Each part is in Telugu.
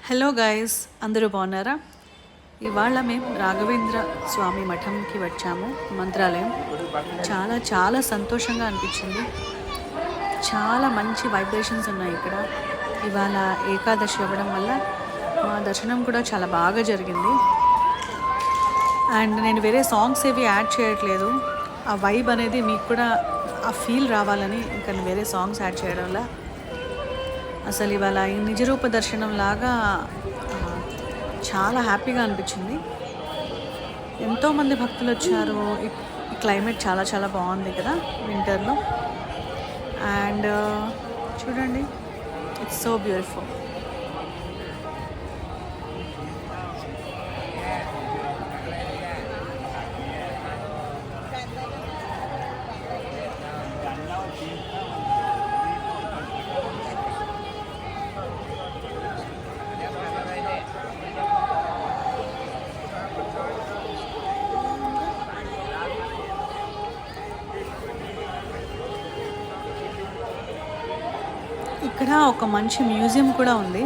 హలో గైస్, అందరూ బాగున్నారా? ఇవాళ మేము రాఘవేంద్ర స్వామి మఠంకి వచ్చాము, మంత్రాలయం. చాలా చాలా సంతోషంగా అనిపించింది. చాలా మంచి వైబ్రేషన్స్ ఉన్నాయి ఇక్కడ. ఇవాళ ఏకాదశి అవ్వడం వల్ల మా దర్శనం కూడా చాలా బాగా జరిగింది. అండ్ నేను వేరే సాంగ్స్ ఏవి యాడ్ చేయట్లేదు. ఆ వైబ్ అనేది మీకు కూడా ఆ ఫీల్ రావాలని ఇంకా వేరే సాంగ్స్ యాడ్ చేయడం వల్ల అసలు ఇవాళ ఈ నిజరూప దర్శనం లాగా చాలా హ్యాపీగా అనిపించింది. ఎంతోమంది భక్తులు వచ్చారు. ఈ క్లైమేట్ చాలా చాలా బాగుంది కదా వింటర్లో. అండ్ చూడండి, ఇట్స్ సో బ్యూటిఫుల్. ఇక్కడ ఒక మంచి మ్యూజియం కూడా ఉంది.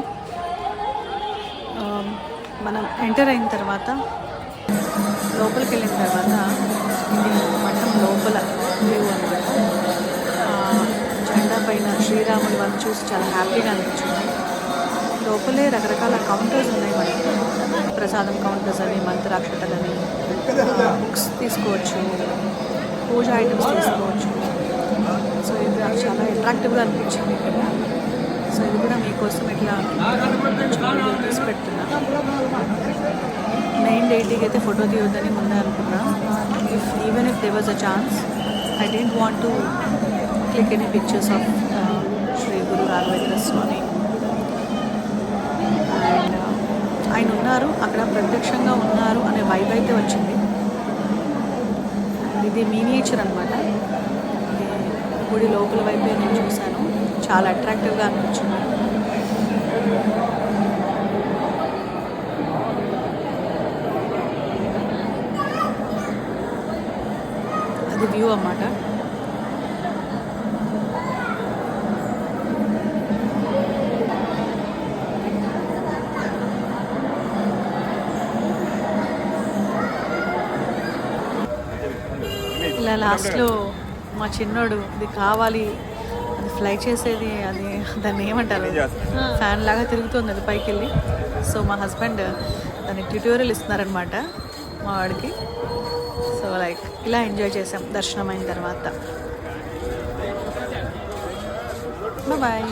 మనం ఎంటర్ అయిన తర్వాత లోపలికి వెళ్ళిన తర్వాత ఇది మఠం లోపల వ్యూ అనమాట. జెండా పైన శ్రీరాములు వాళ్ళు చూసి చాలా హ్యాపీగా అనిపించింది. లోపలే రకరకాల కౌంటర్స్ ఉన్నాయి. మనకి ప్రసాదం కౌంటర్స్ అని, మంత్రాక్షతలని, బుక్స్ తీసుకోవచ్చు, పూజ ఐటమ్స్ తీసుకోవచ్చు. సో ఇది నాకు చాలా అట్రాక్టివ్గా అనిపించింది ఇక్కడ. సో ఇది కూడా మీకోసం ఇట్లా తీసి పెడుతున్నా. 9:80కి అయితే ఫోటో తీయొద్దని ముందే అనుకున్నా. Even if they was a chance, I don't want to click any pictures of Shri Guru Raghavendra Swami. And ఆయన ఉన్నారు అక్కడ, ప్రత్యక్షంగా ఉన్నారు అనే వైబ్ అయితే వచ్చింది. ఇది మినియేచర్ అనమాట. గుడి లోపల వైపే నేను చూశాను. చాలా అట్రాక్టివ్గా అనిపించింది. అది వ్యూ అన్నమాట. ఇలా లాస్ట్లో మా చిన్నోడు ఇది కావాలి, అది ఫ్లై చేసేది, అది దాన్ని ఏమంటారు, ఫ్యాన్ లాగా తిరుగుతుంది అది పైకి వెళ్ళి. సో మా హస్బెండ్ దానికి ట్యూటోరియల్ ఇస్తున్నారనమాట మా వాడికి. సో లైక్ ఇలా ఎంజాయ్ చేసాం దర్శనం అయిన తర్వాత. బాయ్.